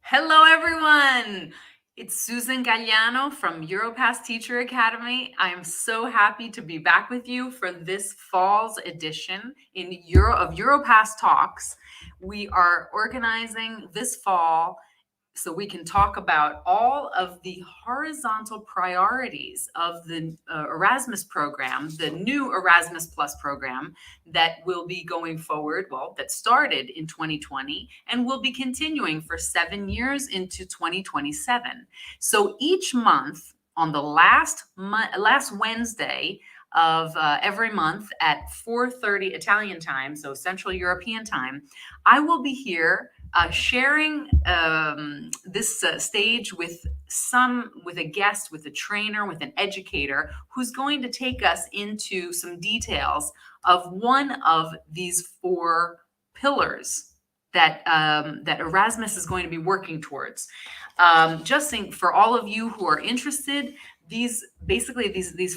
Hello, everyone. It's Susan Galliano from Europass Teacher Academy. I am so happy to be back with you for this fall's edition of Europass Talks. We are organizing this fall so we can talk about all of the horizontal priorities of the Erasmus program, the new Erasmus Plus program that will be going forward, that started in 2020 and will be continuing for 7 years into 2027. So each month on the last Wednesday of every month at 4:30 Italian time, so Central European time, I will be here sharing this stage with a guest, with a trainer, with an educator who's going to take us into some details of one of these four pillars that Erasmus is going to be working towards. Just think, for all of you who are interested, these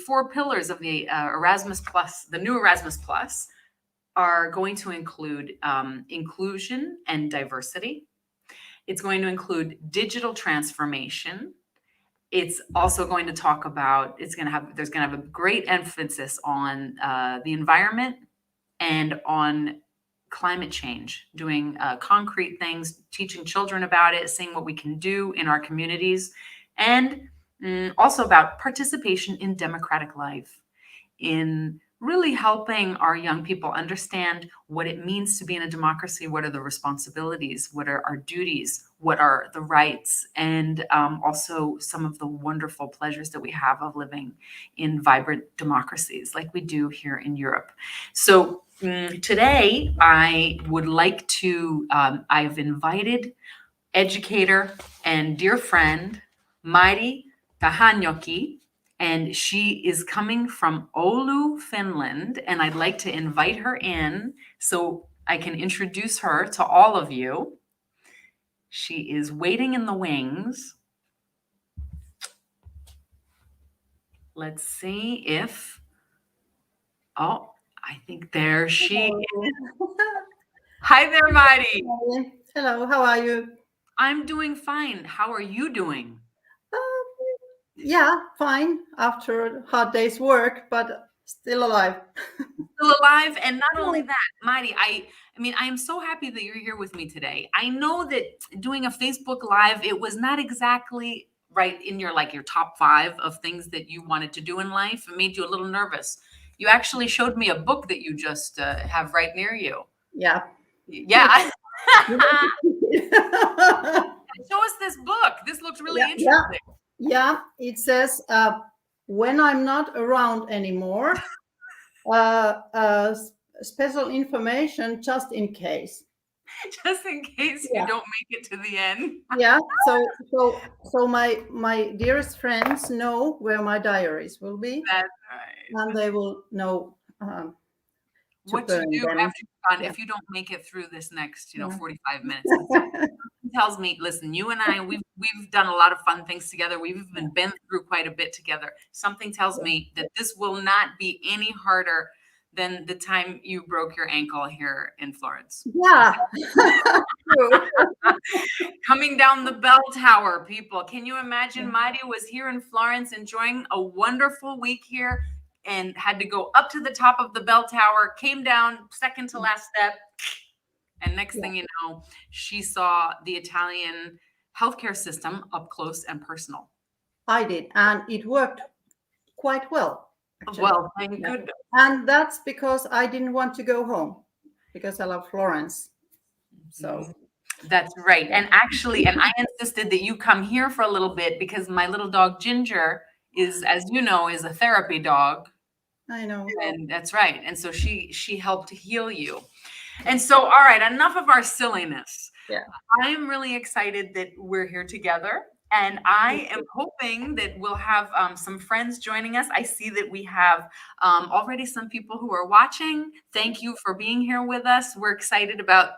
four pillars of the Erasmus Plus, the new Erasmus Plus, are going to include inclusion and diversity. It's going to include digital transformation. It's also going to talk about, there's going to have a great emphasis on the environment and on climate change, doing concrete things, teaching children about it, seeing what we can do in our communities, and also about participation in democratic life, in really helping our young people understand what it means to be in a democracy. What are the responsibilities? What are our duties? What are the rights? And also some of the wonderful pleasures that we have of living in vibrant democracies like we do here in Europe. So today I would like to, I've invited educator and dear friend, Mari Tähjänjoki, and she is coming from Oulu, Finland, and I'd like to invite her in so I can introduce her to all of you. She is waiting in the wings. Let's see if, I think there she is. Hi there, Mari. Hello, how are you? I'm doing fine. How are you doing? Yeah, fine after a hard day's work, but still alive. Still alive. And not only that, Mari, I am so happy that you're here with me today. I know that doing a Facebook Live, it was not exactly right in your top 5 of things that you wanted to do in life. It made you a little nervous. You actually showed me a book that you just have right near you. Yeah. Yeah. Show us this book. This looks really interesting. Yeah, it says, when I'm not around anymore, special information just in case. Just in case you don't make it to the end. Yeah. So my dearest friends know where my diaries will be. That's right. And they will know what to do them. after you're done if you don't make it through this next 45 minutes. Tells me, listen, you and I, we've done a lot of fun things together. We've even been through quite a bit together. Something tells me that this will not be any harder than the time you broke your ankle here in Florence. Yeah. Coming down the bell tower, people. Can you imagine? Mari was here in Florence enjoying a wonderful week here and had to go up to the top of the bell tower, came down second to last step. And next thing you know, she saw the Italian healthcare system up close and personal. I did, and it worked quite well. Actually. Well, thank goodness. And that's because I didn't want to go home, because I love Florence. So that's right. And actually, I insisted that you come here for a little bit because my little dog Ginger is, as you know, is a therapy dog. I know. And that's right. And so she helped heal you. And so, all right, enough of our silliness. Yeah. I am really excited that we're here together. And I am hoping that we'll have some friends joining us. I see that we have already some people who are watching. Thank you for being here with us. We're excited about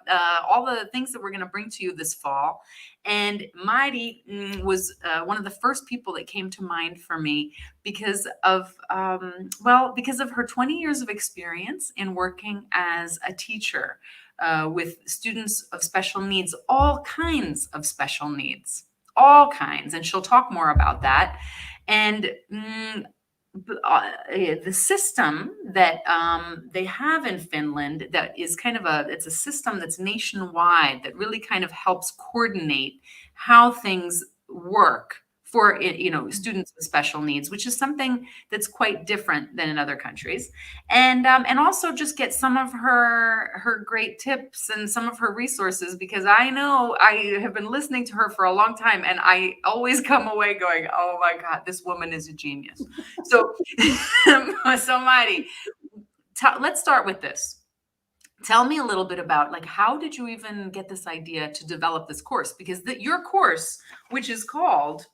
all the things that we're going to bring to you this fall. And Mari was one of the first people that came to mind for me because of her 20 years of experience in working as a teacher. with students of special needs, all kinds of special needs, all kinds. And she'll talk more about that. And the system that they have in Finland, that is kind of it's a system that's nationwide that really kind of helps coordinate how things work for students with special needs, which is something that's quite different than in other countries, and also just get some of her great tips and some of her resources, because I know I have been listening to her for a long time, and I always come away going, oh my God, this woman is a genius. So, so Mari, let's start with this. Tell me a little bit about, like, how did you even get this idea to develop this course? Because your course, which is called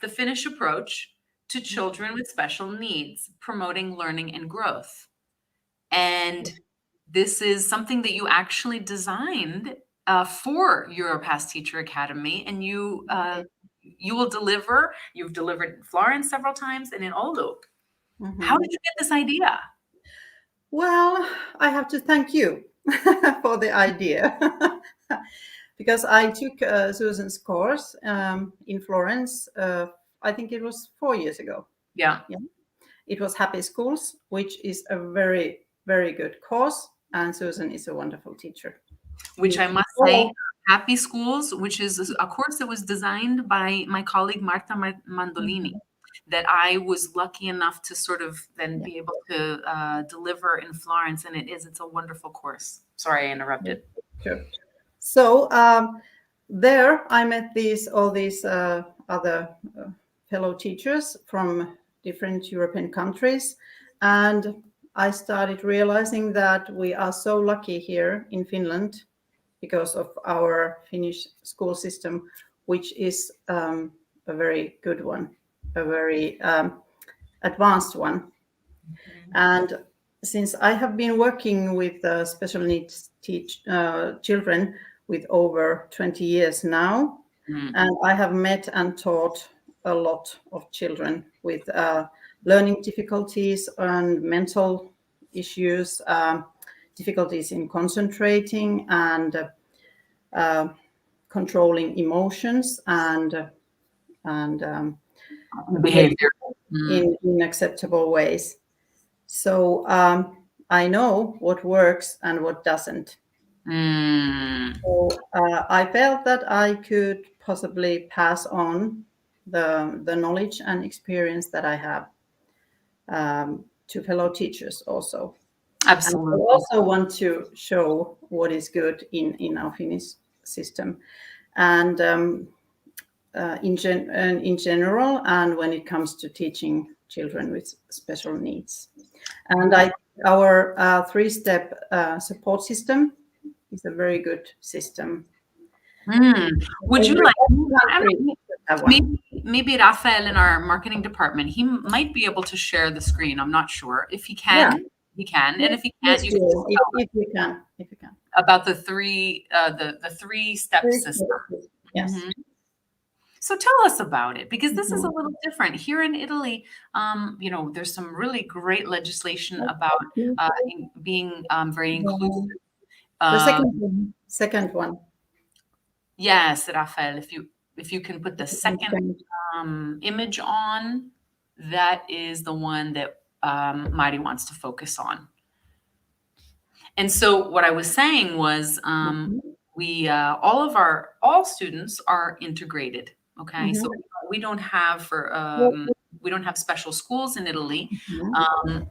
The Finnish Approach to Children with Special Needs, Promoting Learning and Growth. And this is something that you actually designed for Europass Teacher Academy, and you will deliver. You've delivered in Florence several times and in Oulu. How did you get this idea? Well, I have to thank you for the idea. Because I took Susan's course in Florence, I think it was 4 years ago. Yeah. It was Happy Schools, which is a very, very good course. And Susan is a wonderful teacher. Which I must say, Happy Schools, which is a course that was designed by my colleague Marta Mandolini, that I was lucky enough to sort of then be able to deliver in Florence. And it's a wonderful course. Sorry, I interrupted. Sure. So there I met all these other fellow teachers from different European countries. And I started realizing that we are so lucky here in Finland because of our Finnish school system, which is a very good one, a very advanced one. And since I have been working with special needs children with over 20 years now, and I have met and taught a lot of children with learning difficulties and mental issues, difficulties in concentrating and controlling emotions and behavior in acceptable ways. So I know what works and what doesn't. So I felt that I could possibly pass on the knowledge and experience that I have to fellow teachers also. Absolutely. And I also want to show what is good in our Finnish system, and in general, and when it comes to teaching children with special needs. And our 3-step support system is a very good system. Would you like maybe Rafael in our marketing department, he might be able to share the screen. I'm not sure. If he can, he can. And if he can't, you can if you can. About the 3-step system. Yes. So tell us about it, because this is a little different. Here in Italy, there's some really great legislation about being very inclusive. The second one. Yes, Rafael, if you can put the second image on, that is the one that Mari wants to focus on. And so what I was saying was all students are integrated. Okay, so we don't have special schools in Italy,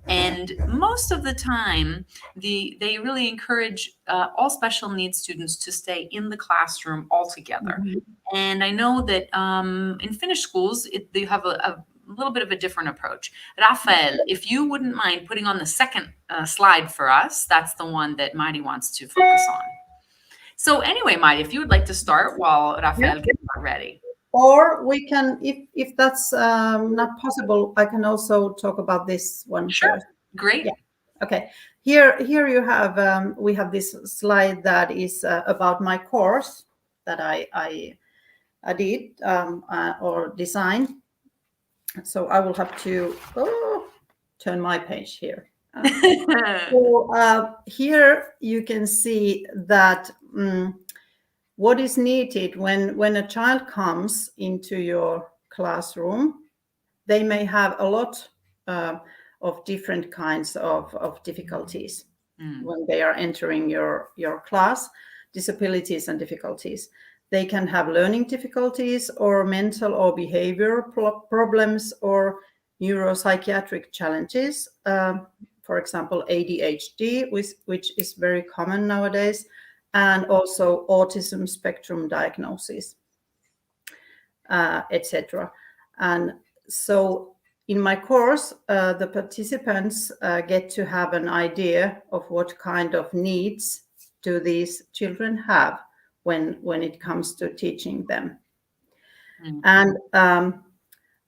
and most of the time they really encourage all special needs students to stay in the classroom altogether. And I know that in Finnish schools they have a little bit of a different approach. Rafael, if you wouldn't mind putting on the second slide for us, that's the one that Mari wants to focus on. So anyway, Mari, if you would like to start while Rafael gets ready. Or we can, if that's not possible, I can also talk about this one. Sure. First. Great. Yeah. Okay. Here you have we have this slide that is about my course that I did or designed. So I will have to turn my page here. So here you can see that what is needed when a child comes into your classroom. They may have a lot of different kinds of difficulties when they are entering your class, disabilities and difficulties. They can have learning difficulties or mental or behavior problems or neuropsychiatric challenges. For example, ADHD, which is very common nowadays, and also autism spectrum diagnosis, etc. And so in my course, the participants get to have an idea of what kind of needs do these children have when it comes to teaching them. And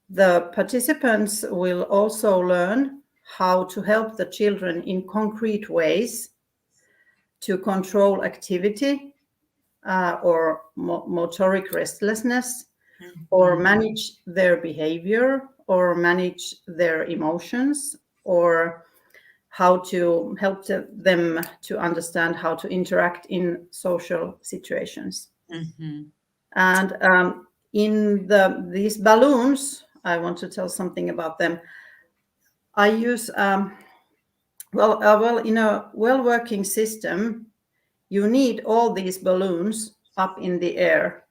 the participants will also learn how to help the children in concrete ways to control activity or motoric restlessness, or manage their behavior, or manage their emotions, or how to help them to understand how to interact in social situations. And in these balloons, I want to tell something about them. I use, well, in a well-working system, you need all these balloons up in the air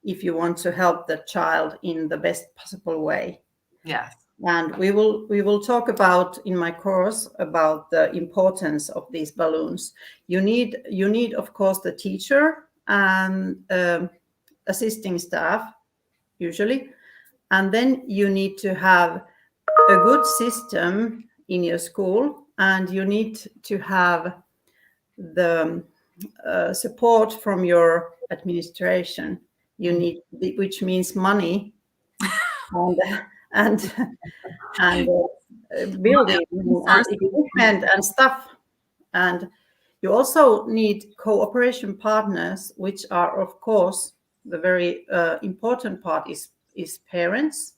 if you want to help the child in the best possible way. Yes. And we will talk about in my course about the importance of these balloons. You need of course the teacher and assisting staff usually, and then you need to have a good system in your school, and you need to have the support from your administration. You need, which means money, and building and equipment and stuff. And you also need cooperation partners, which are, of course, the very important part is parents.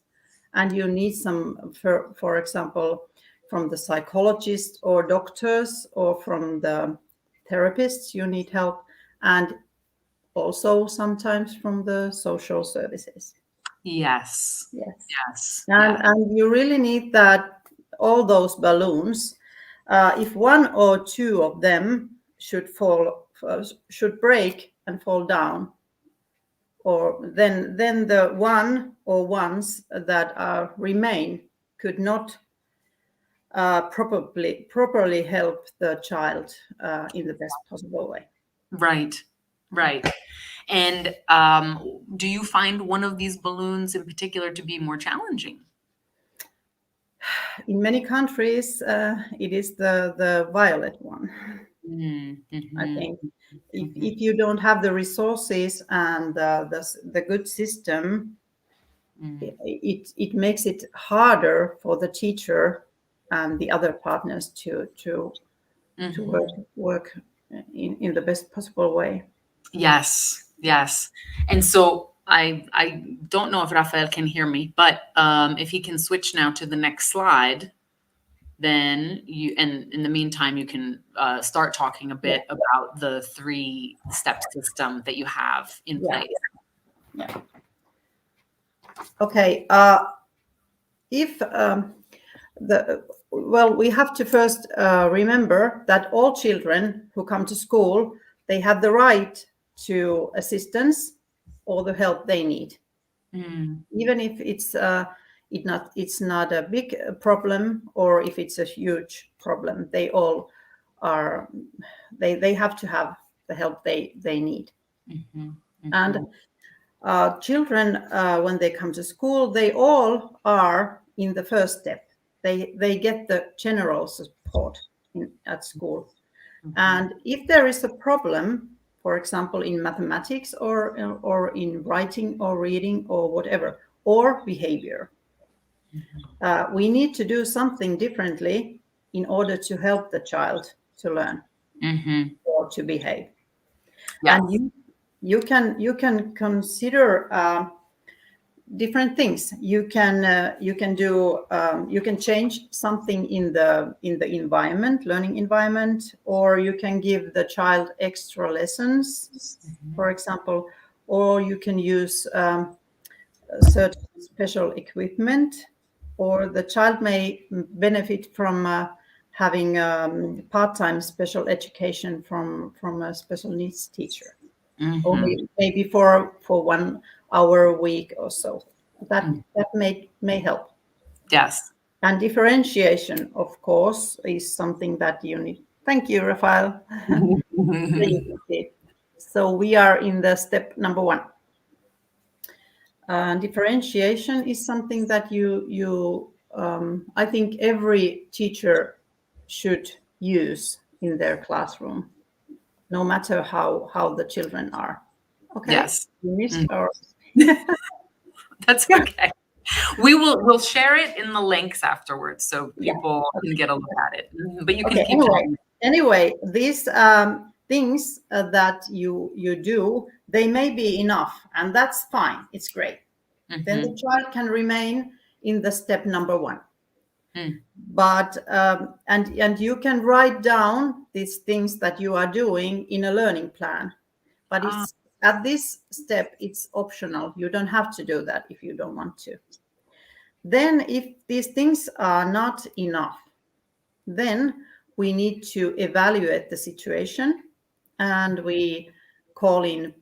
And you need some, for example, from the psychologists or doctors or from the therapists, you need help. And also sometimes from the social services. Yes. And you really need that, all those balloons. If one or two of them should break and fall down, or then the one or ones that remain could not properly help the child in the best possible way. Right. And do you find one of these balloons in particular to be more challenging? In many countries, it is the violet one. I think if you don't have the resources and the good system, it makes it harder for the teacher and the other partners to work in the best possible way. Yes. And so I don't know if Rafael can hear me, but if he can switch now to the next slide, then and in the meantime, you can start talking a bit about the 3-step system that you have in place. Yeah. Okay. If we have to first remember that all children who come to school, they have the right to assistance or the help they need, even if it's not a big problem or if it's a huge problem. They all are. They have to have the help they need. And children, when they come to school, they all are in the first step. They get the general support at school. And if there is a problem, for example, in mathematics or in writing or reading or whatever, or behavior, we need to do something differently in order to help the child to learn or to behave. And you can consider different things. You can do you can change something in the environment, learning environment, or you can give the child extra lessons, for example, or you can use certain special equipment, or the child may benefit from having part-time special education from a special needs teacher, only maybe for 1 hour a week or so. That may help. Yes. And differentiation, of course, is something that you need. Thank you, Rafael. So we are in the step number 1. Differentiation is something that you I think every teacher should use in their classroom, no matter how the children are. Okay. Yes. You missed or That's okay. We'll share it in the links afterwards so people can get a look at it. But you can keep talking. Anyway, these things that you do, they may be enough, and that's fine. It's great. Then the child can remain in the step number 1. But and you can write down these things that you are doing in a learning plan. But it's at this step, it's optional. You don't have to do that if you don't want to. Then if these things are not enough, then we need to evaluate the situation, and we call in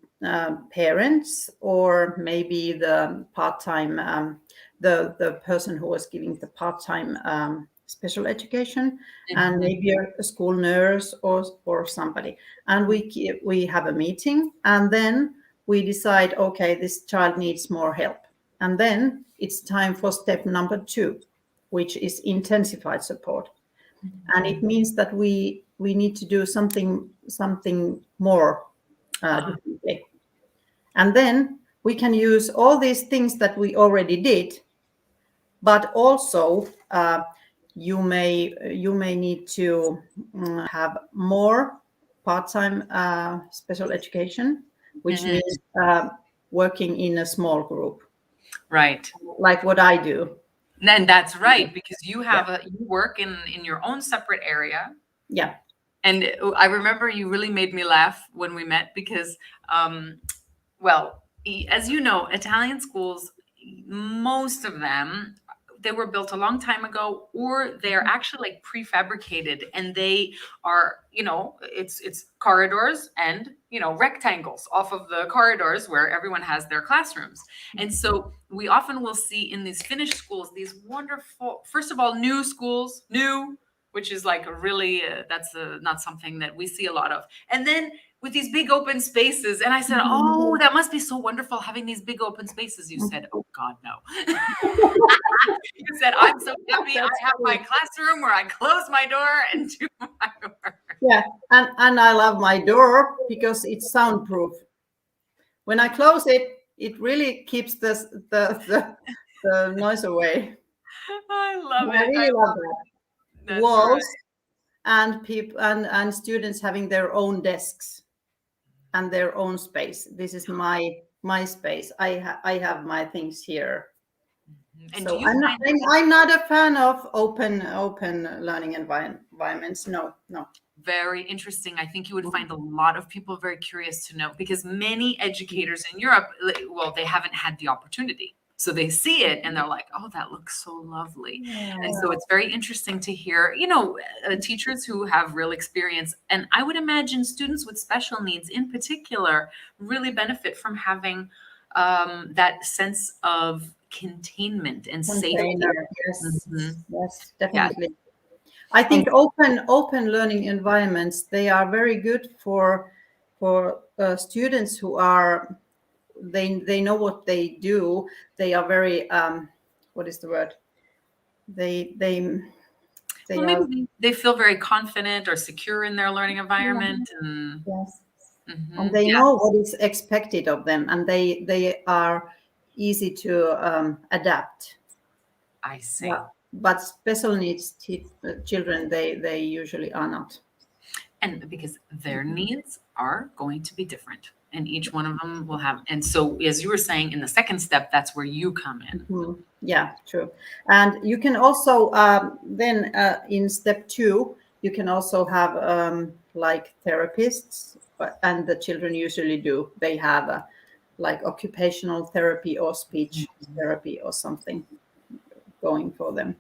parents, or maybe the part-time, the person who was giving the part-time special education, and maybe a school nurse or somebody. And we have a meeting, and then we decide, okay, this child needs more help. And then it's time for step number 2, which is intensified support. And it means that we need to do something more differently. And then we can use all these things that we already did, but also you may need to have more part-time special education, which means working in a small group. Right. Like what I do. And that's right, because you have you work in your own separate area. Yeah. And I remember you really made me laugh when we met because, well, as you know, Italian schools, most of them, they were built a long time ago, or they're actually like prefabricated, and they are, it's corridors and, rectangles off of the corridors where everyone has their classrooms. And so we often will see in these Finnish schools, these wonderful, first of all, new schools, which is like a really, that's not something that we see a lot of. And then with these big open spaces. And I said, oh, that must be so wonderful having these big open spaces. You said, oh God, no. You said, I'm so happy I have my classroom where I close my door and do my work. Yeah, and I love my door because it's soundproof. When I close it, it really keeps the noise away. I love it. I really love that. That's Walls right. and people and students having their own desks and their own space. This is my space. I have my things here. And so I'm not a fan of open learning environments. No. Very interesting. I think you would find a lot of people very curious to know, because many educators in Europe, well, they haven't had the opportunity. So they see it and they're like, oh, that looks so lovely. Yeah. And so it's very interesting to hear, teachers who have real experience. And I would imagine students with special needs in particular really benefit from having that sense of containment and safety. Yes, yes, definitely. Yeah. I think open learning environments, they are very good for students who are, they know what they do. They are very what is the word? They feel very confident or secure in their learning environment. Yeah. And yes. And they know what is expected of them, and they are easy to adapt. I see. Yeah. But special needs children, they usually are not. And because their needs are going to be different. and each one of them will have. And so, as you were saying, in the second step, that's where you come in. Yeah, true. And you can also then in step 2, you can also have like therapists, and the children usually do. They have like occupational therapy or speech therapy or something going for them.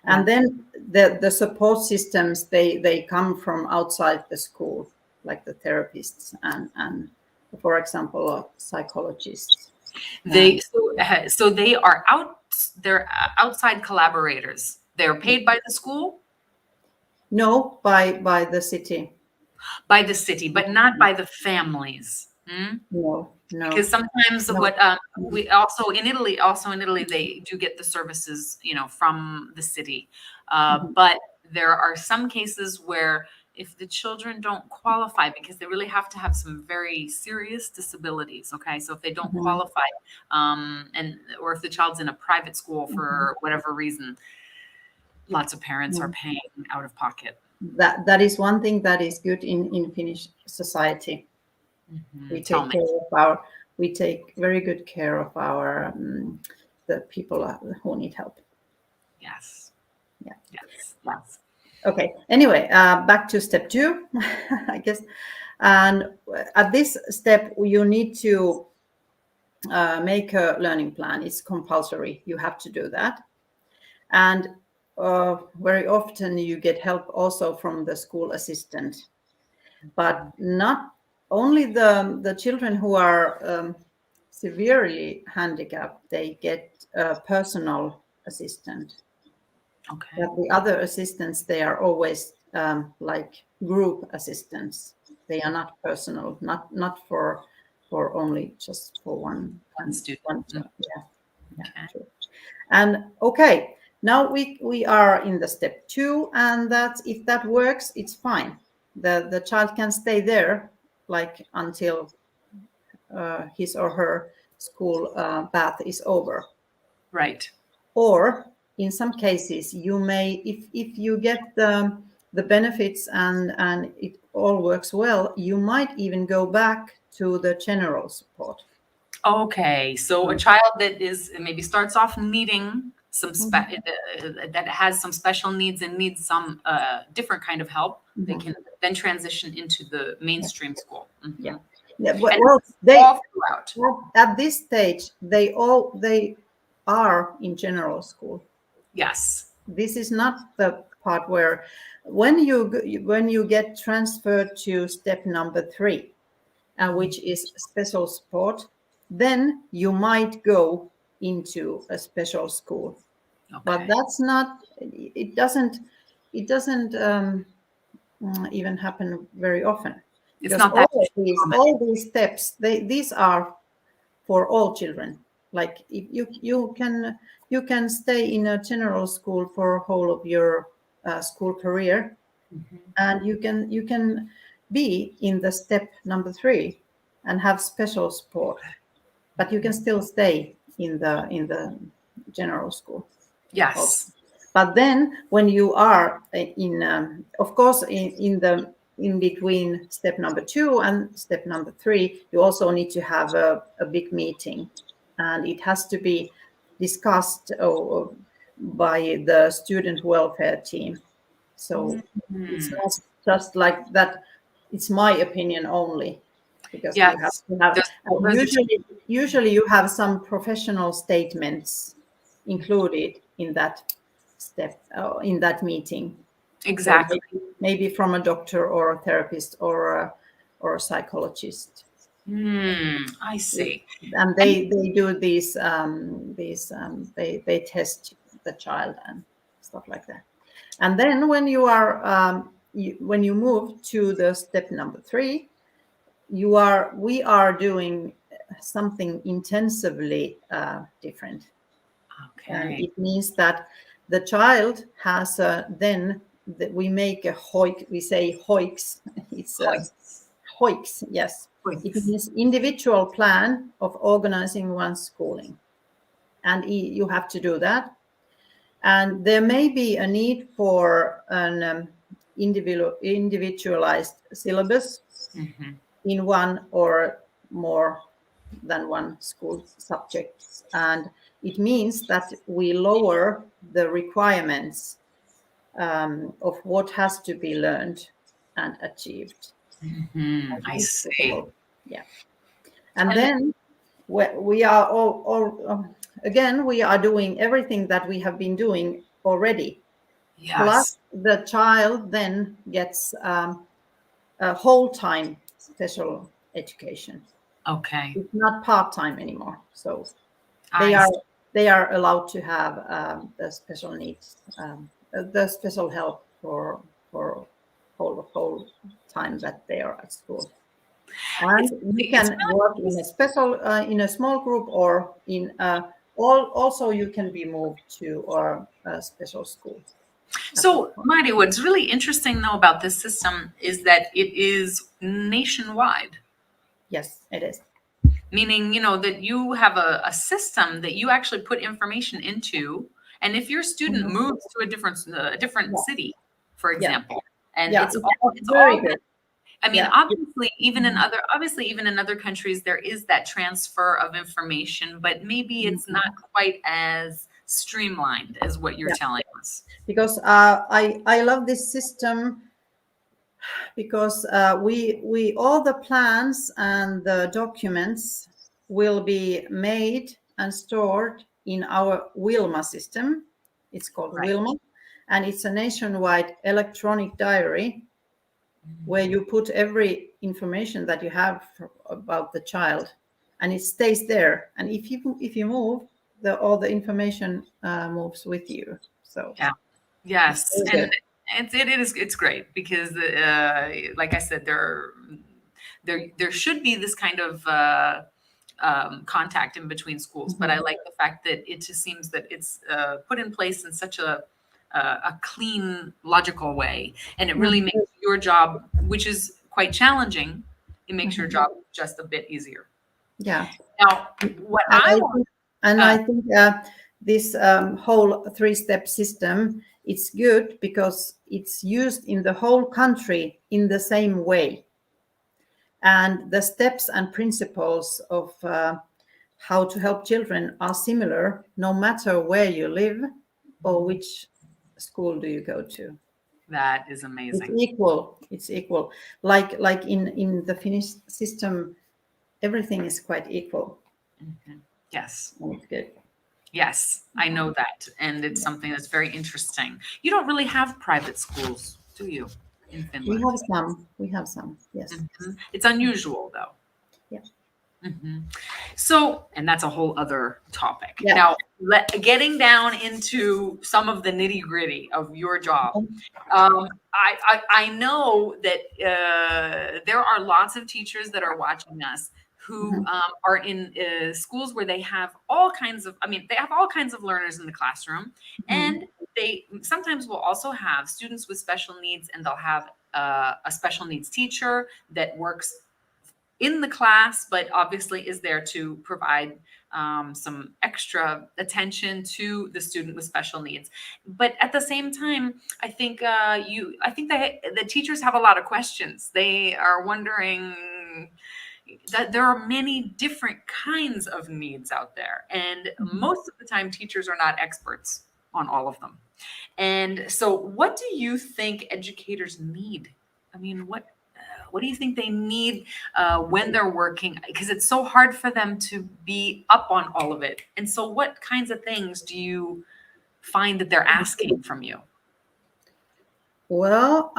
And then the support systems, they come from outside the school, like the therapists and for example, psychologists. So they're outside collaborators. They're paid by the school? No, by the city. By the city, but not by the families. No. Because sometimes what we also in Italy, they do get the services, from the city. But there are some cases where if the children don't qualify, because they really have to have some very serious disabilities. Okay, so if they don't qualify, or if the child's in a private school for whatever reason, lots of parents are paying out of pocket. That is one thing that is good in Finnish society. We take very good care of our the people who need help. Yes. Yeah. Yes. Okay. Anyway, back to step 2, I guess. And at this step, you need to make a learning plan. It's compulsory. You have to do that. And very often you get help also from the school assistant, but not only the children who are severely handicapped, they get a personal assistant. Okay. But the other assistants, they are always like group assistants. They are not personal, not for only just for one student. Yeah, true. And okay, now we are in the step 2, and that if that works, it's fine. The child can stay there like until his or her school path is over. Right. Or in some cases, you may, if you get the benefits and it all works well, you might even go back to the general support. Okay, so a child that is maybe starts off needing some that has some special needs and needs some different kind of help, they can then transition into the mainstream school. Yeah. Well, they all throughout. At this stage, they are in general school. Yes. This is not the part where when you get transferred to step number 3, which is special support, then you might go into a special school. Okay. But that's not. It doesn't even happen very often. It's because not all these steps, these are for all children. Like if you can stay in a general school for whole of your school career, and you can be in the step number 3 and have special support, but you can still stay in the general school. Yes. Also. But then when you are in, of course, in between step number 2 and step number 3, you also need to have a big meeting, and it has to be discussed by the student welfare team. So it's not just like that. It's my opinion only, because you have to have. Usually you have some professional statements included in that step, in that meeting. Exactly. So maybe from a doctor or a therapist or a psychologist. I see. And they do these they test the child and stuff like that. And then when you are when you move to the step number 3, we are doing something intensively different. Okay. And it means that the child has then we make a hoik. We say hoiks. It's hoiks. Yes. Hoiks. It means individual plan of organizing one's schooling, and you have to do that. And there may be a need for an individualized syllabus in 1 or more than one school subjects, and it means that we lower the requirements of what has to be learned and achieved. I see. Yeah. And then we are again, we are doing everything that we have been doing already. Yes. Plus, the child then gets a whole-time special education. Okay. It's not part-time anymore. So I they are allowed to have the special needs, the special help for whole time that they are at school. And you can work in a special in a small group, or in also you can be moved to a special school. So, Mari, what's really interesting though about this system is that it is nationwide. Yes, it is. Meaning, that you have a system that you actually put information into, and if your student moves to a different city, for example, and it's very all good. I mean, obviously, even in other countries, there is that transfer of information, but maybe it's not quite as streamlined as what you're telling us. Because I love this system, because we all the plans and the documents will be made and stored in our Wilma system. It's called Wilma, and it's a nationwide electronic diary where you put every information that you have about the child, and it stays there. And if you move, all the information moves with you. So yes, and it's great because like I said, there should be this kind of contact in between schools, but I like the fact that it just seems that it's put in place in such a clean, logical way, and it really makes your job, which is quite challenging, it makes your job just a bit easier. Yeah. Now, what I think this whole 3-step system, it's good because it's used in the whole country in the same way, and the steps and principles of how to help children are similar no matter where you live or which school do you go to. That is amazing. It's equal. Like in the Finnish system, everything is quite equal. Yes. It's good. Yes, I know that. And it's something that's very interesting. You don't really have private schools, do you, in Finland? We have some, yes. It's unusual, though. Yeah. So, and that's a whole other topic. Yeah. Now, getting down into some of the nitty gritty of your job, I know that there are lots of teachers that are watching us who are in schools where they have all kinds of, they have all kinds of learners in the classroom, and they sometimes will also have students with special needs, and they'll have a special needs teacher that works in the class, but obviously is there to provide some extra attention to the student with special needs. But at the same time, I think that the teachers have a lot of questions. They are wondering that there are many different kinds of needs out there, and most of the time, teachers are not experts on all of them. And so, what do you think educators need? What do you think they need when they're working? Because it's so hard for them to be up on all of it. And so what kinds of things do you find that they're asking from you? Well,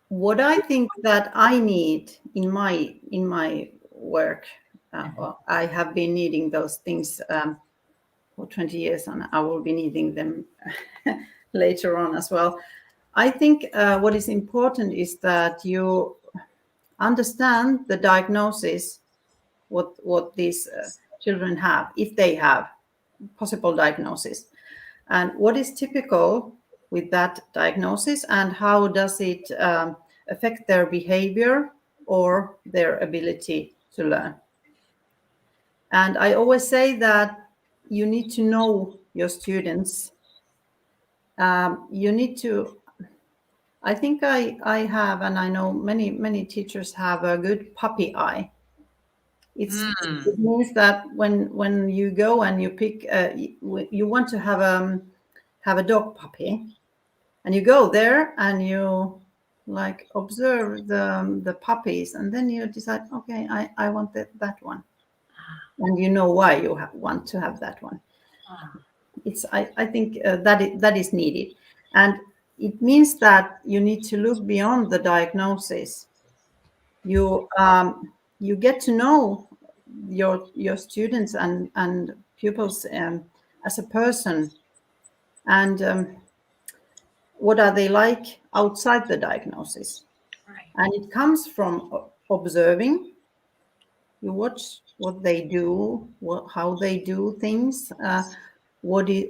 what I think that I need in my work, I have been needing those things for 20 years, and I will be needing them later on as well. I think what is important is that you understand the diagnosis, what these children have, if they have possible diagnosis, and what is typical with that diagnosis, and how does it affect their behavior or their ability to learn. And I always say that you need to know your students. I I think I have, and I know many teachers have a good puppy eye. It means that when you go and you pick, you want to have a dog puppy, and you go there and you like observe the puppies, and then you decide, okay, I want that one, and you know why you want to have that one. I think that is needed, and it means that you need to look beyond the diagnosis. You get to know your students and pupils as a person, and what are they like outside the diagnosis. Right. And it comes from observing. You watch what they do, how they do things. What is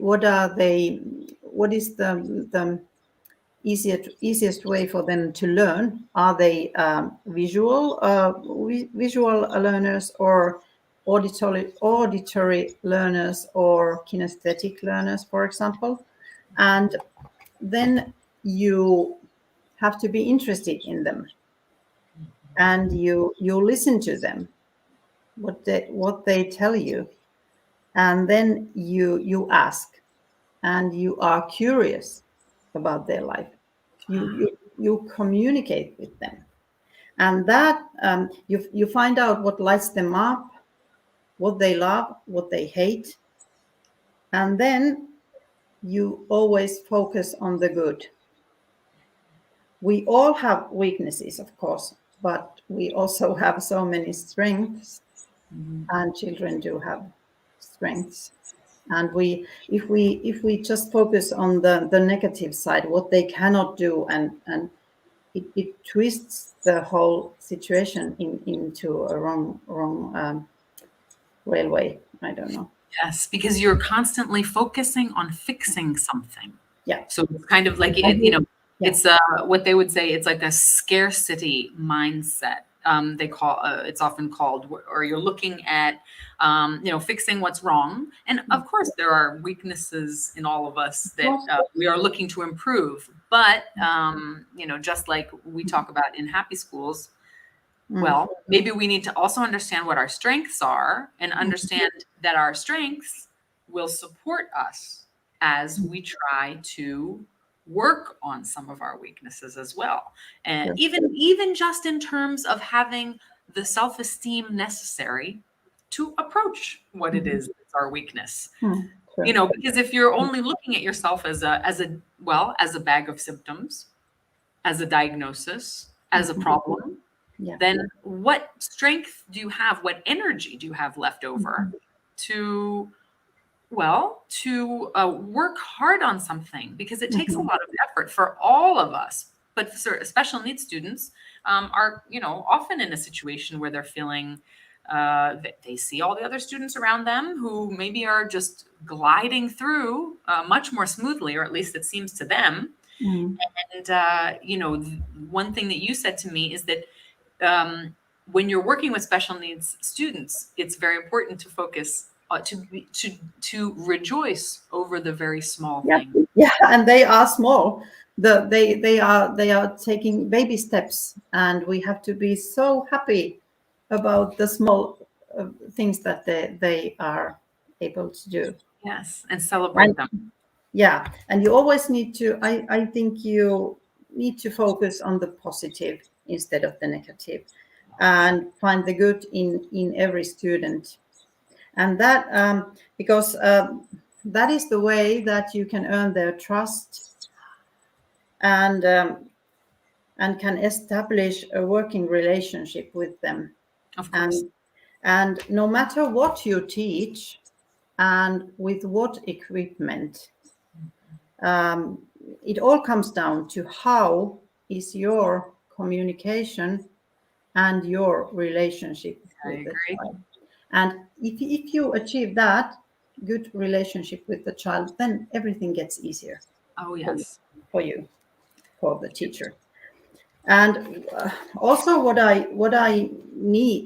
the easiest way for them to learn? Are they visual learners, or auditory learners, or kinesthetic learners, for example? And then you have to be interested in them, and you listen to them, what they tell you, and then you ask, and you are curious about their life. You communicate with them, and that you find out what lights them up, what they love, what they hate, and then you always focus on the good. We all have weaknesses, of course, but we also have so many strengths, and children do have strengths. And if we just focus on the negative side, what they cannot do, and it twists the whole situation into a wrong railway. I don't know. Yes, because you're constantly focusing on fixing something. Yeah. So it's kind of like, it's what they would say, it's like a scarcity mindset. They call it's often called, or you're looking at, fixing what's wrong. And of course, there are weaknesses in all of us that we are looking to improve. But, just like we talk about in Happy Schools, well, maybe we need to also understand what our strengths are, and understand that our strengths will support us as we try to work on some of our weaknesses as well. And even just in terms of having the self-esteem necessary to approach what it is that's our weakness. Because if you're only looking at yourself as a bag of symptoms, as a diagnosis, as a problem, then what strength do you have? What energy do you have left over to work hard on something? Because it takes a lot of effort for all of us. But special needs students are, often in a situation where they're feeling that they see all the other students around them who maybe are just gliding through much more smoothly, or at least it seems to them. And, one thing that you said to me is that when you're working with special needs students, it's very important to focus to rejoice over the very small thing. Yeah, and they are small. They are taking baby steps, and we have to be so happy about the small things that they are able to do. Yes, and celebrate them. Yeah, and you always need to. I think you need to focus on the positive instead of the negative, and find the good in every student, and that because that is the way that you can earn their trust, and can establish a working relationship with them. Of course. And no matter what you teach and with what equipment, it all comes down to how is your communication and your relationship with the child. And if you achieve that good relationship with the child, then everything gets easier. Oh, yes. For you, for the teacher. And also what I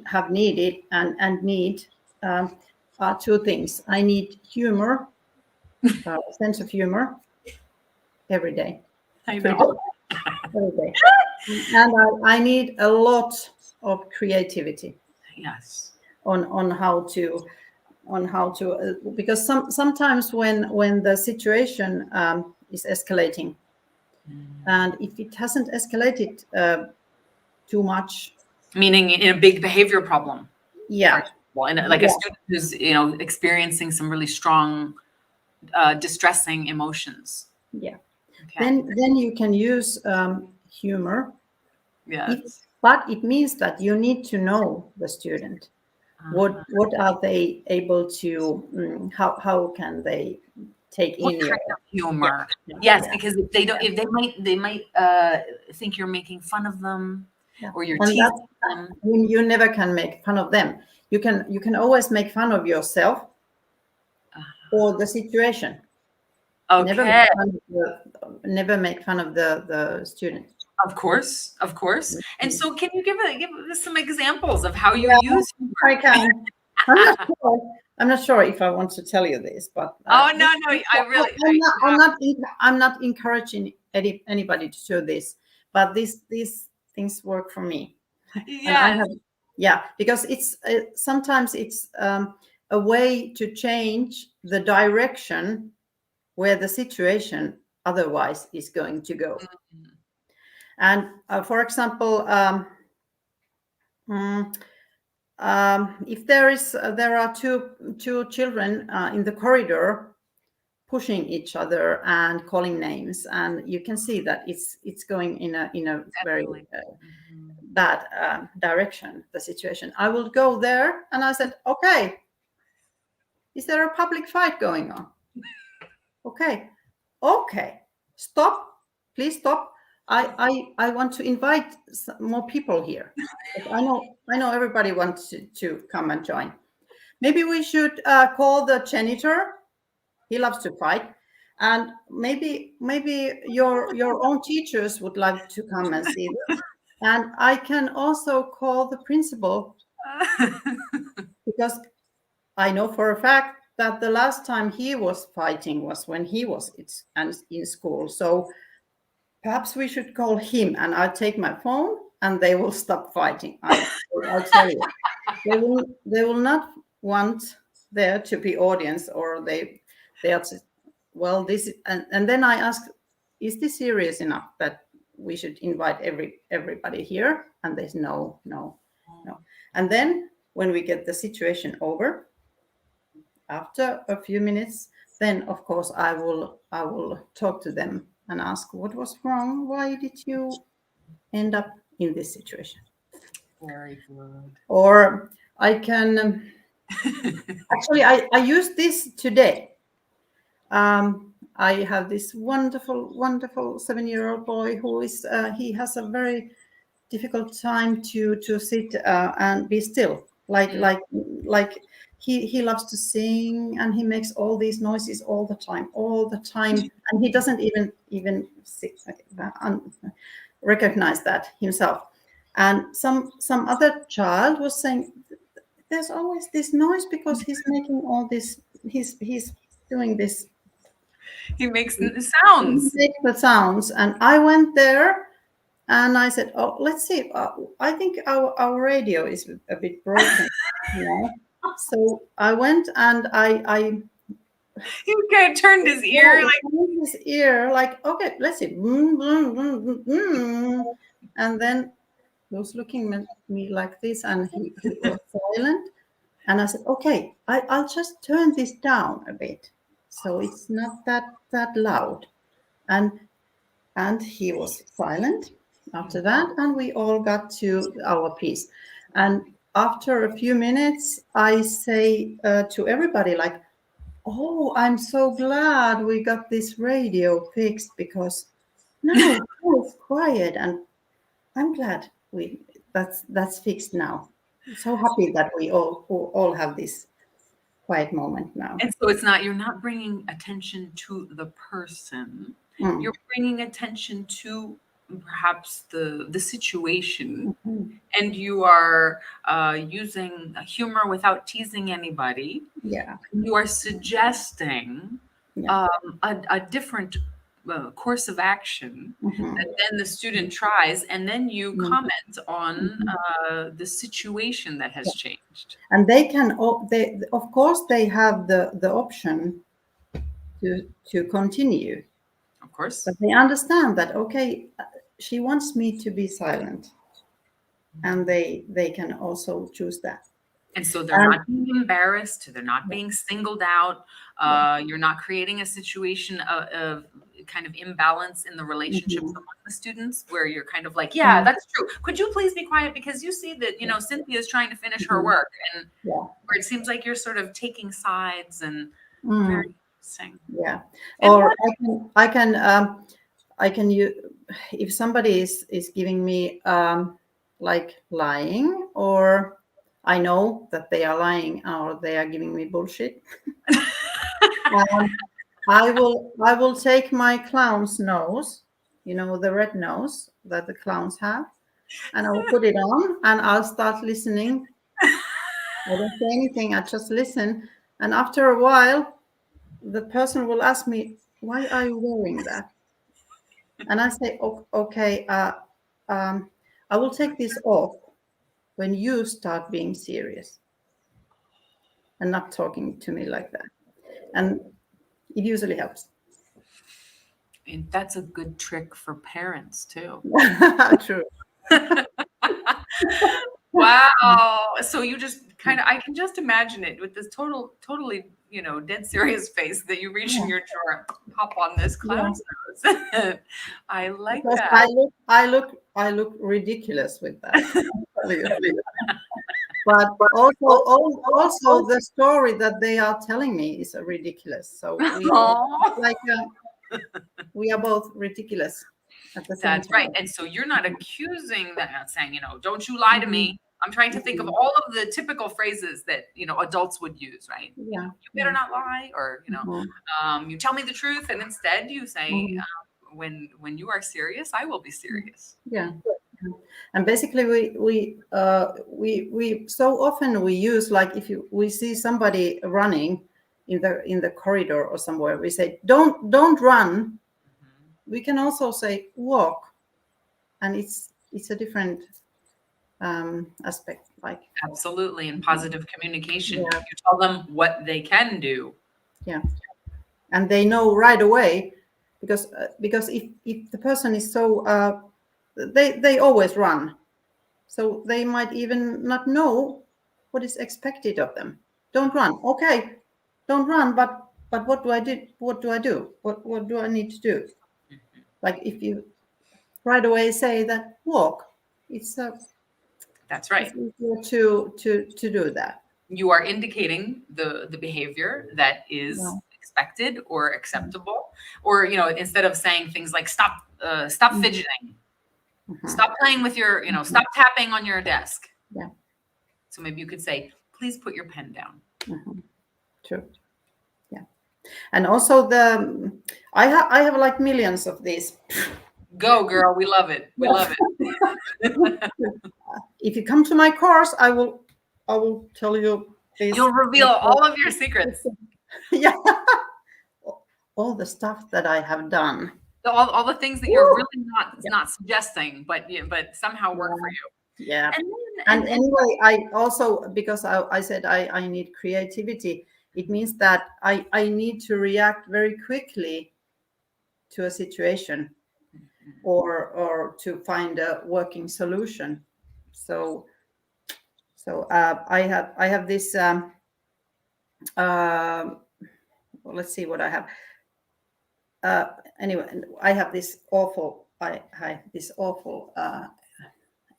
have needed and need are two things. I need humor, sense of humor every day. I know. every day. And I need a lot of creativity Yes. on how to because sometimes when the situation is escalating, and if it hasn't escalated too much, Meaning in a big behavior problem. yeah, Well, and like a student who's, experiencing some really strong, distressing emotions. yeah, Okay. then you can use humor. Yes. But it means that you need to know the student. What are they able to? How can they take What in kind your? of humor? Yeah, Yes, yeah, because if they might think you're making fun of them yeah. or you're And teasing that them. you never can make fun of them. You can always make fun of yourself or the situation. Never Okay. make fun of never make fun of the student. Of course, of course. And so can you give us some examples of how you Yeah, use I humor? can. I'm not sure. I'm not sure if I want to tell you this, but Oh, no, I really, I'm not encouraging anybody to do this, but these things work for me, and I yes. have, yeah, because it's sometimes it's a way to change the direction where the situation otherwise is going to go. And for example, mm, if there are two children in the corridor pushing each other and calling names, and you can see that it's going in a very Definitely. bad direction, the situation, I will go there and I said, okay, is there a public fight going on? Okay, stop, please stop. I want to invite more people here. I know everybody wants to come and join. Maybe we should call the janitor. He loves to fight. And maybe your own teachers would like to come and see this. And I can also call the principal, because I know for a fact that the last time he was fighting was when he was in school. So perhaps we should call him, and I'll take my phone and they will stop fighting. I'll tell you. They will not want there to be audience, or they are just, well, this, and then I ask, is this serious enough that we should invite everybody here? And they say no. And then when we get the situation over, after a few minutes, then of course I will talk to them and ask what was wrong. Why did you end up in this situation? Very good. Or I can actually I used this today. I have this wonderful 7-year-old boy who is he has a very difficult time to sit and be still. Like he loves to sing, and he makes all these noises all the time, and he doesn't even recognize that himself. And some other child was saying, there's always this noise because he's making all this, he's doing this, He makes he sounds. makes the sounds. And I went there and I said, oh, let's see, I think our radio is a bit broken. Yeah. So I went and I He kind of turned his ear like, his ear, like, okay, let's see. And then he was looking at me like this, and he was silent. And I said, okay, I'll just turn this down a bit, so it's not that loud. And he was silent after that, and we all got to our piece. And after a few minutes, I say to everybody, like, oh, I'm so glad we got this radio fixed, because now it's quiet, and I'm glad that's fixed now. So happy that we all have this quiet moment now. and so you're not bringing attention to the person. Mm. You're bringing attention to perhaps the situation, Mhm. and you are using humor without teasing anybody. Yeah, You are suggesting yeah, a different course of action Mhm. that then the student tries, and then you Mhm. comment on Mhm. the situation that has changed. And they can, they of course they have the option to continue, Of course. but they understand that okay, she wants me to be silent, and they can also choose that. And so they're And not being embarrassed, they're not being singled out. yeah. You're not creating a situation of kind of imbalance in the relationships Mhm. among the students where you're kind of like, yeah, Mm. that's true. Could you please be quiet because you see that, Cynthia is trying to finish her Mhm. work, and Yeah. where it seems like you're sort of taking sides, and very Mm. interesting. Yeah. And Or what I can use, if somebody is giving me like lying, or I know that they are lying or they are giving me bullshit. um, I will take my clown's nose, the red nose that the clowns have, and I will put it on and I'll start listening. I don't say anything, I just listen. And after a while, the person will ask me, why are you wearing that? And I say, okay, um, I will take this off when you start being serious and not talking to me like that. And it usually helps. and that's a good trick for parents too. True. Wow. So you just kind of, I can just imagine it with this totally, dead serious face that you reach in Yeah, your drawer, pop on this yeah. clown's nose. I like Because that. I look ridiculous with that. I'll tell you. But also the story that they are telling me is ridiculous. So Aw. like we are both ridiculous at the same That's right. time. And so you're not accusing them, saying, don't you lie to Mhm. me. I'm trying to think of Mhm. all of the typical phrases that, adults would use, right? Yeah, You better yeah. not lie, or, Mhm. you tell me the truth. And instead you say, Mhm. when you are serious, I will be serious. Yeah. Yeah. And basically, we so often we use, like, if we see somebody running in the corridor or somewhere, we say don't run. Mhm. We can also say walk, and it's a different aspect. Like, Absolutely. In positive communication, yeah, you tell them what they can do. yeah, and they know right away, because if the person is so they always run. So they might even not know what is expected of them. Don't run. Okay, don't run. But what do I do? What do I do? What do I need to do? Mhm. Like, if you right away say that walk, it's That's it's right. easier to do that. You are indicating the behavior that is Yeah. expected or acceptable, or instead of saying things like stop Mhm. fidgeting, Mhm. stop playing with your, stop tapping on your desk. Yeah. So maybe you could say, please put your pen down. Mhm. True. Yeah. And also I have like millions of these. Go girl, we love it, we love it. If you come to my course, I will tell you this. You'll reveal all of your secrets, Yeah, all the stuff that I have done. all the things that you're Woo! really not suggesting, but but somehow work for Yeah, you. yeah. And then And anyway, I also, because I said I need creativity. It means that I need to react very quickly to a situation, or to find a working solution. So I have this. Um, well, let's see what I have. Uh, anyway, I have this awful. I have this awful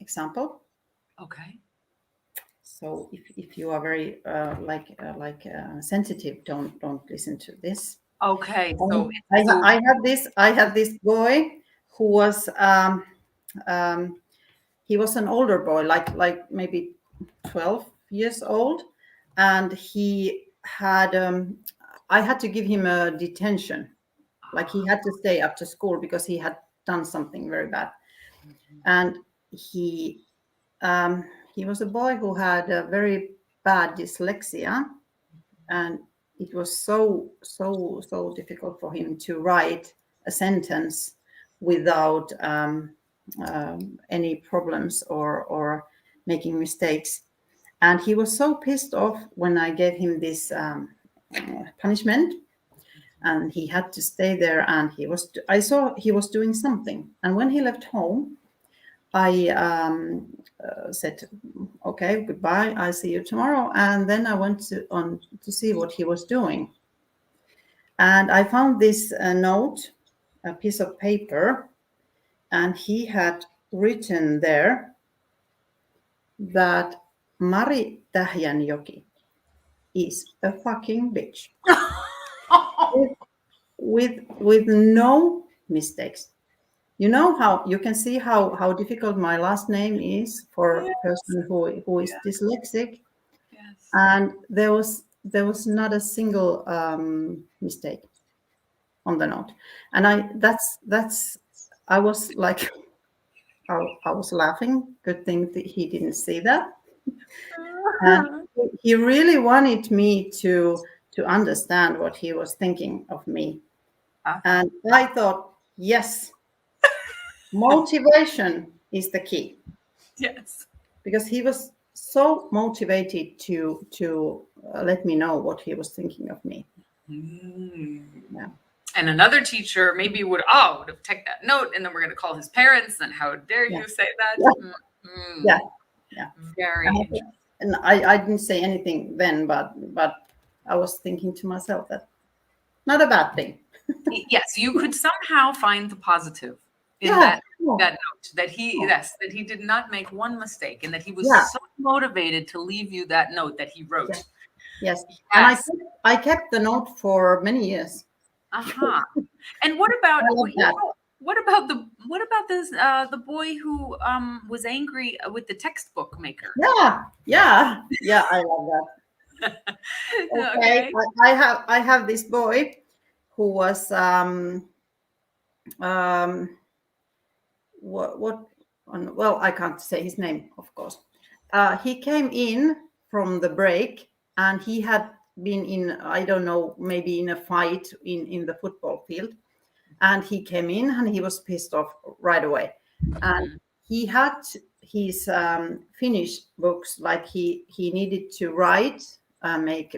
example. okay. So if you are very sensitive, don't listen to this. Okay, so I have this boy who was he was an older boy, like maybe 12 years old, and he had I had to give him a detention. Like, he had to stay after school because he had done something very bad. Mhm. And he was a boy who had a very bad dyslexia, and it was so difficult for him to write a sentence without any problems or making mistakes. And he was so pissed off when I gave him this punishment, and he had to stay there. And I saw he was doing something. And when he left home, I said, "Okay, goodbye. I see you tomorrow." And then I went to see what he was doing. And I found this note, a piece of paper, and he had written there that Mari Tähjänjoki is a fucking bitch. with no mistakes. You know how you can see how difficult my last name is for a person who is dyslexic. Yes. And there was not a single mistake on the note. And I was like, I was laughing. Good thing that he didn't see that. And he really wanted me to understand what he was thinking of me. And I thought, yes, motivation is the key. Yes. Because he was so motivated to let me know what he was thinking of me. Yeah. And another teacher maybe would have taken that note, and then we're going to call his parents, and how dare you say that? Yeah. Very interesting. And I didn't say anything then, but I was thinking to myself that not a bad thing. Yes, you could somehow find the positive in that note, that he did not make one mistake, and that he was so motivated to leave you that note that he wrote. Yes. And I kept the note for many years. And what about the boy who was angry with the textbook maker? Yeah, I love that. Okay. I have this boy who was well, I can't say his name, of course. He came in from the break, and he had been in, I don't know, maybe in a fight in the football field. And he came in and he was pissed off right away. And he had his Finnish books, like he needed to write, make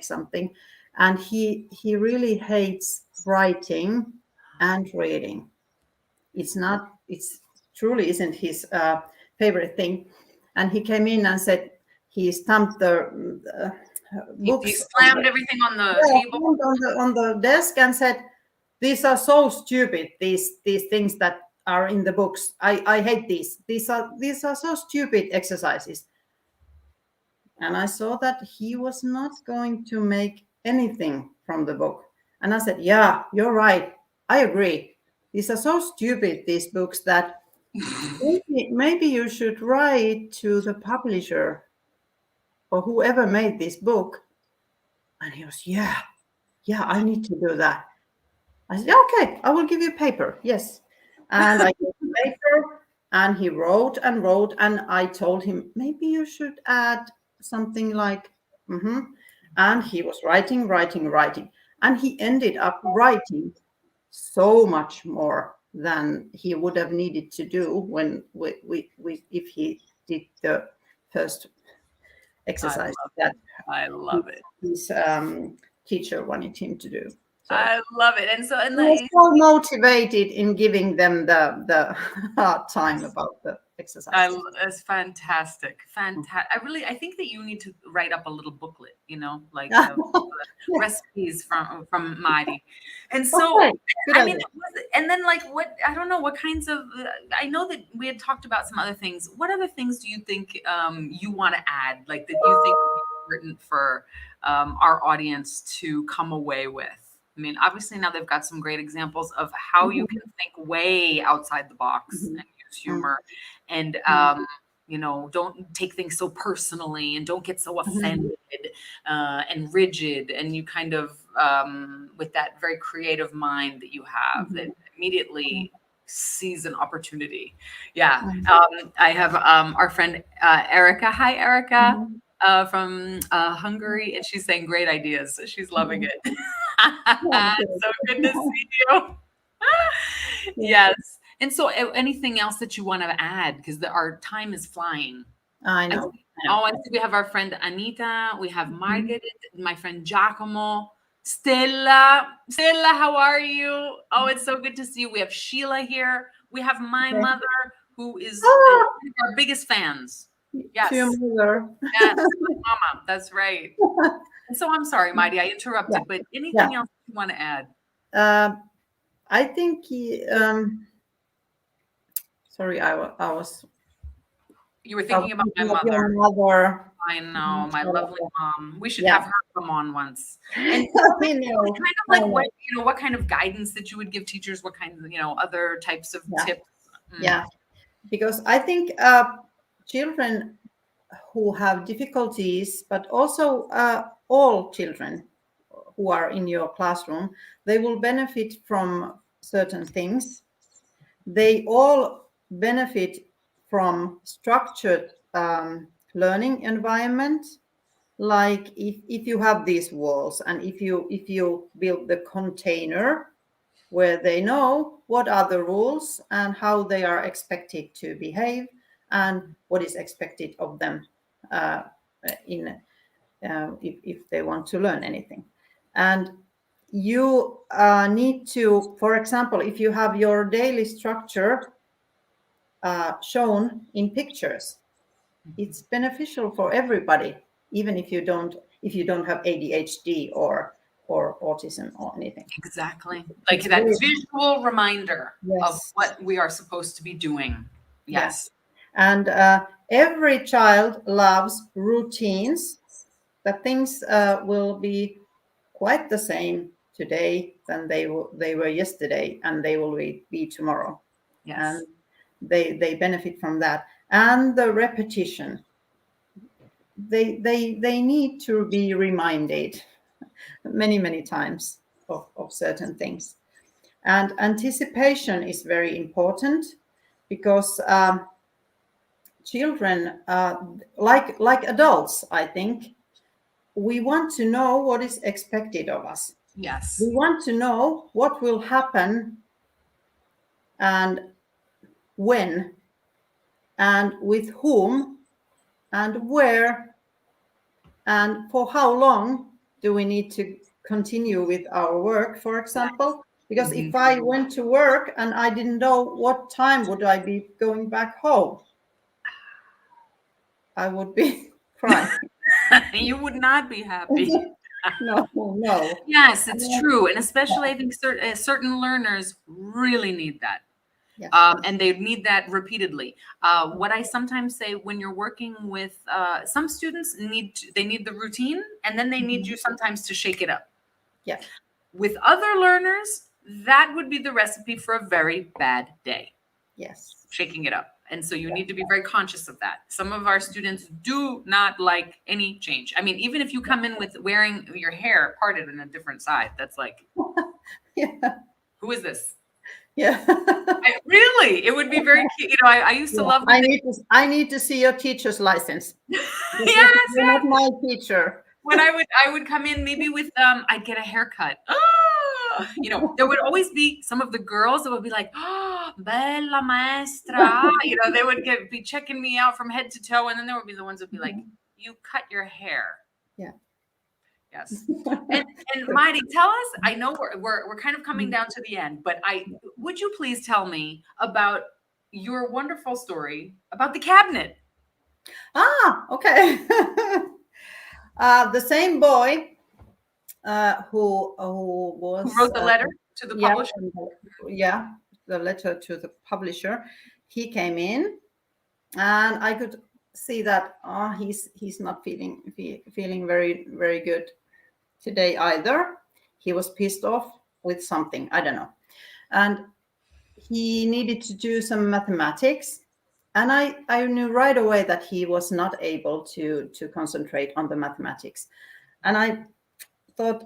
something. And he really hates writing and reading. It's truly isn't his favorite thing. And he came in and said he stamped the books. He slammed everything on the table, on the desk, and said, "These are so stupid. These things that are in the books. I hate these. These are so stupid exercises." And I saw that he was not going to make anything from the book. And I said, "Yeah, you're right. I agree. These are so stupid, these books, that maybe you should write to the publisher or whoever made this book." And he was, yeah, I need to do that. I said, "Okay, I will give you paper." Yes. And I gave him paper, and he wrote and wrote. And I told him, maybe you should add something like, and he was writing. And he ended up writing so much more than he would have needed to do when if he did the first exercise that I love it. His teacher wanted him to do. So I love it. And he was so motivated in giving them the hard time about the exercise. It's fantastic. I think that you need to write up a little booklet, like recipes from Mari. And so, I mean, and then like I don't know what kinds of, I know that we had talked about some other things. What other things do you think you want to add, like that you think would be important for our audience to come away with? I mean, obviously now they've got some great examples of how you can think way outside the box and use humor, and don't take things so personally, and don't get so offended and rigid. And you kind of, with that very creative mind that you have, that immediately sees an opportunity. Yeah. I have our friend Erica. Hi, Erica. From Hungary, and she's saying great ideas. She's loving it. So good to see you. Yes. And so anything else that you want to add? Because our time is flying. I know. I know. Oh, I see we have our friend Anita. We have Margaret, my friend Giacomo, Stella. Stella, how are you? Oh, it's so good to see you. We have Sheila here. We have my Okay. mother, who is Ah, one of our biggest fans. Yes. to your mother. Yes, my mama. That's right. And so I'm sorry, Mighty, I interrupted, but anything else you want to add? I think sorry, I was. You were thinking about my Your mother. mother. I know, my lovely mom. We should Yeah. have her come on once. And I know. kind of like what kind of guidance that you would give teachers, what kind of, other types of tips. Yeah, because I think children who have difficulties, but also all children who are in your classroom, they will benefit from certain things. They all benefit from structured learning environment. Like if you have these walls and if you build the container where they know what are the rules and how they are expected to behave and what is expected of them if they want to learn anything. And you need to, for example, if you have your daily structure shown in pictures, it's beneficial for everybody, even if you don't have ADHD or autism or anything. Exactly. Like that visual reminder of what we are supposed to be doing. Yes. And every child loves routines. That things will be quite the same today than they were yesterday, and they will be tomorrow. Yes. And they benefit from that. And the repetition. They need to be reminded many times of certain things. And anticipation is very important because children, like adults, I think, we want to know what is expected of us. Yes. We want to know what will happen and when and with whom and where and for how long do we need to continue with our work, for example. Because if I went to work and I didn't know what time would I be going back home, I would be crying. You would not be happy. No. Yes, it's true. And especially I think certain learners really need that. Yes. And they need that repeatedly. What I sometimes say when you're working with some students they need the routine, and then they need you sometimes to shake it up. Yeah. With other learners, that would be the recipe for a very bad day. Yes. Shaking it up. And so you need to be very conscious of that. Some of our students do not like any change. I mean, even if you come in with wearing your hair parted in a different side, that's like, who is this? Yeah. Really, it would be very cute. I used to love. I need to see your teacher's license. Yes, you're not my teacher. When I would come in maybe with I'd get a haircut. There would always be some of the girls that would be like, "Oh, bella maestra." They would be checking me out from head to toe, and then there would be the ones that would be like, "You cut your hair." Yeah. Yes. And Mari, tell us. I know we're kind of coming down to the end, but would you please tell me about your wonderful story about the cabinet? Okay. The same boy who wrote the letter to the publisher. The letter to the publisher. He came in, and I could see that he's not feeling very very good today either. He was pissed off with something, I don't know, and he needed to do some mathematics. And I knew right away that he was not able to concentrate on the mathematics. And I thought,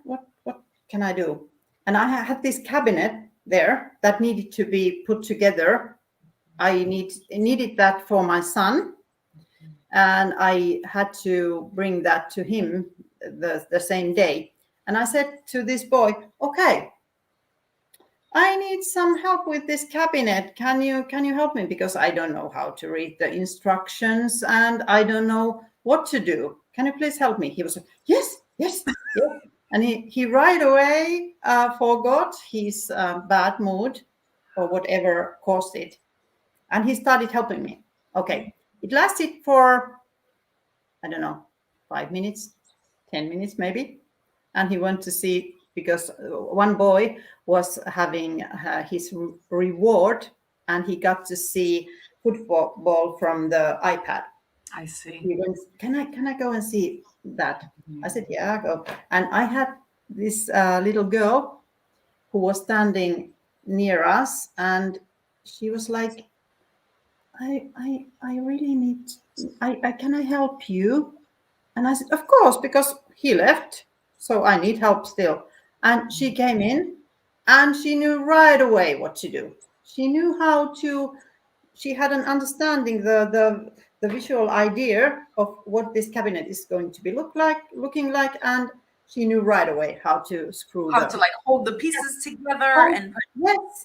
what can I do? And I had this cabinet there that needed to be put together. I needed that for my son. And I had to bring that to him the same day. And I said to this boy, okay, I need some help with this cabinet. Can you help me? Because I don't know how to read the instructions and I don't know what to do. Can you please help me? He was like, yes, yes, yes. And he right away forgot his bad mood or whatever caused it. And he started helping me. Okay. It lasted for, I don't know, 5 minutes, 10 minutes maybe. And he went to see, because one boy was having his reward and he got to see football from the iPad. I see. He went, can I go and see that? I said, yeah, go. And I had this little girl who was standing near us, and she was like, I really need, I can I help you? And I said, of course, because he left, so I need help still. And she came in and she knew right away what to do. She knew how to, she had an understanding, the visual idea of what this cabinet is going to be looking like, and she knew right away how to screw How to like hold the pieces together and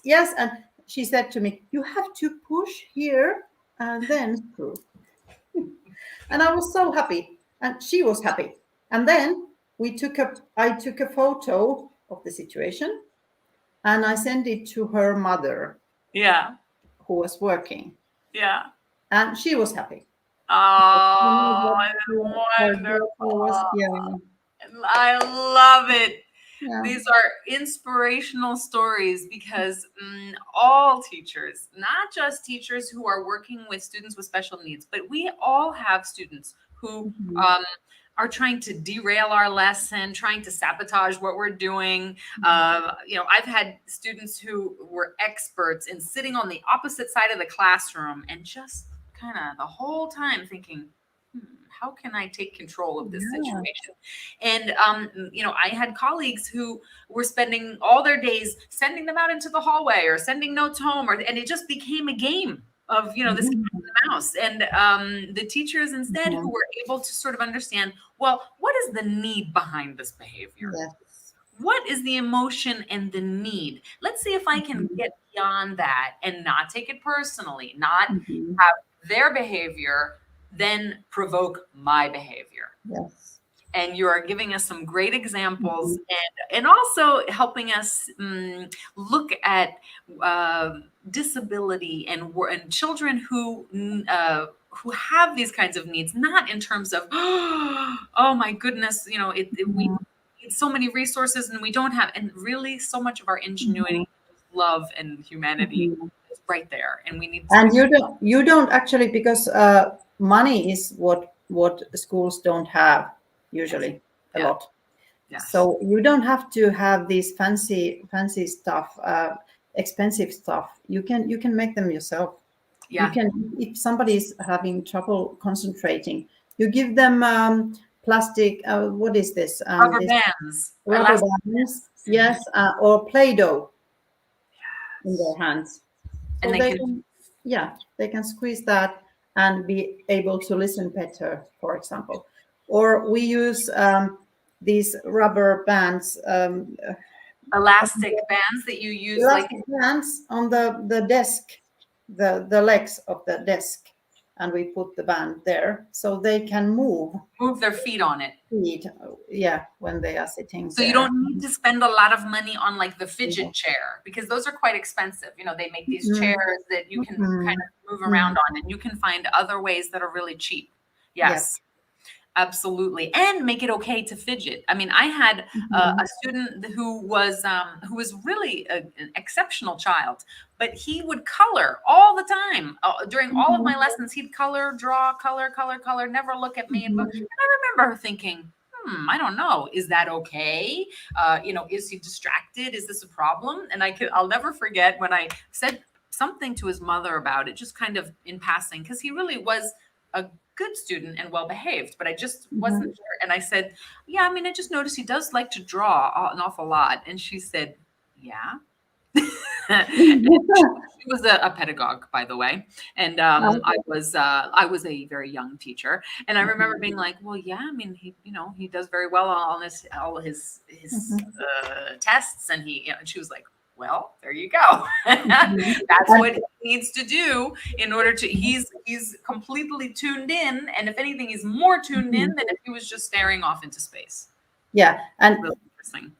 yes. And she said to me, you have to push here and then screw. And I was so happy, and she was happy. And then I took a photo of the situation, and I sent it to her mother, yeah. who was working, Yeah. and she was happy. Oh, Her daughter was, wonderful. I love it. yeah. These are inspirational stories because all teachers, not just teachers who are working with students with special needs, but we all have students who are trying to derail our lesson, trying to sabotage what we're doing. I've had students who were experts in sitting on the opposite side of the classroom and just kind of the whole time thinking, how can I take control of this situation? And, I had colleagues who were spending all their days sending them out into the hallway or sending notes home, and it just became a game of, this cat and the mouse. And the teachers instead who were able to sort of understand, well, what is the need behind this behavior? Yes. What is the emotion and the need? Let's see if I can get beyond that and not take it personally, not have their behavior then provoke my behavior. Yes. And you are giving us some great examples and also helping us look at disability and children who have these kinds of needs, not in terms of, oh my goodness, we need so many resources and we don't have, and really so much of our ingenuity, love, and humanity is right there. And we need to. And you don't actually, because money is what schools don't have usually a lot. Yes. So you don't have to have these fancy stuff, expensive stuff. You can make them yourself. Yeah. You can, if somebody is having trouble concentrating, you give them plastic. What is this? Rubber bands. Rubber bands. Yes, or Play-Doh in their hands. So And they can squeeze that and be able to listen better, for example. Or we use these rubber bands, elastic bands that you use, elastic bands on the desk, the legs of the desk, and we put the band there so they can move their feet on it. When they are sitting. So you don't need to spend a lot of money on like the fidget chair, because those are quite expensive. They make these chairs that you can kind of move around on, and you can find other ways that are really cheap. Yes. Absolutely. And make it okay to fidget. I mean, I had a student who was really an exceptional child, but he would color all the time. During all of my lessons, he'd draw, color, never look at me. And I remember thinking, I don't know. Is that okay? Is he distracted? Is this a problem? And I'll never forget when I said something to his mother about it, just kind of in passing, because he really was a good student and well behaved, but I just wasn't sure. And I said, I just noticed he does like to draw an awful lot. And she said, yeah. She was a pedagogue, by the way, and I was a very young teacher, and I remember being like, well, he does very well on all his tests, and and she was like, Well, there you go. That's what he needs to do in order to, he's completely tuned in. And if anything, he's more tuned in than if he was just staring off into space. Yeah. And really interesting.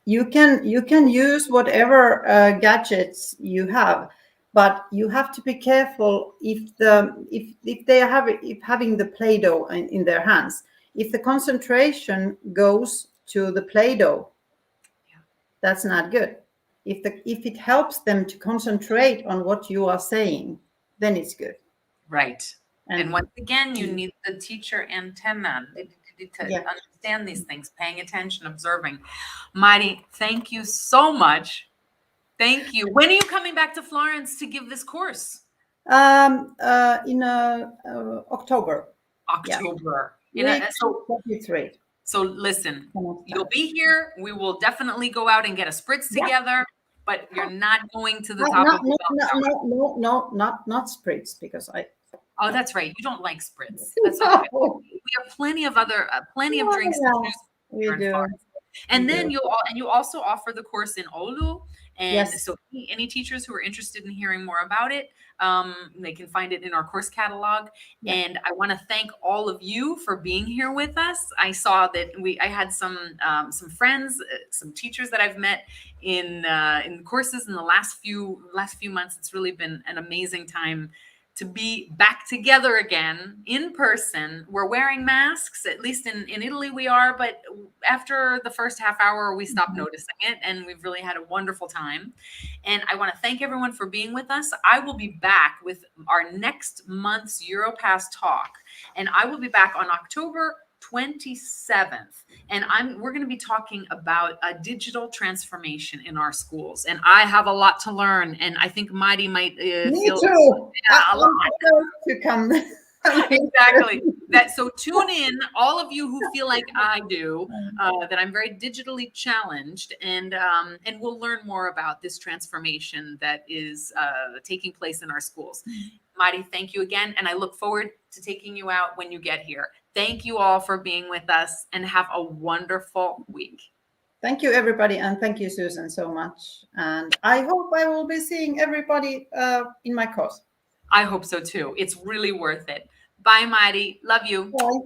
You can use whatever gadgets you have, but you have to be careful if they are having the Play-Doh in their hands. If the concentration goes to the Play-Doh, that's not good. If it helps them to concentrate on what you are saying, then it's good. Right. And once again, you need the teacher antenna to understand these things, paying attention, observing. Mari, thank you so much. Thank you. When are you coming back to Florence to give this course? In October. October. Yeah. So 23. So listen, you'll be here. We will definitely go out and get a spritz together, but you're not going to the top of the mountain. Not spritz, because Oh, that's right. You don't like spritz. That's okay. We have plenty of drinks to choose from. We do. And then you also offer the course in Oulu. And so any teachers who are interested in hearing more about it, they can find it in our course catalog. Yeah. And I want to thank all of you for being here with us. I saw that I had some friends, some teachers that I've met in courses in the last few months. It's really been an amazing time to be back together again in person. We're wearing masks, at least in Italy we are, but after the first half hour, we stopped noticing it, and we've really had a wonderful time. And I want to thank everyone for being with us. I will be back with our next month's Europass talk, and I will be back on October 27th. And we're going to be talking about a digital transformation in our schools. And I have a lot to learn. And I think Mari might feel a lot to come. Exactly. So tune in, all of you who feel like I do, that I'm very digitally challenged, and we'll learn more about this transformation that is taking place in our schools. Mari, thank you again. And I look forward to taking you out when you get here. Thank you all for being with us, and have a wonderful week. Thank you, everybody. And thank you, Susan, so much. And I hope I will be seeing everybody in my course. I hope so too. It's really worth it. Bye, Mari. Love you. Bye.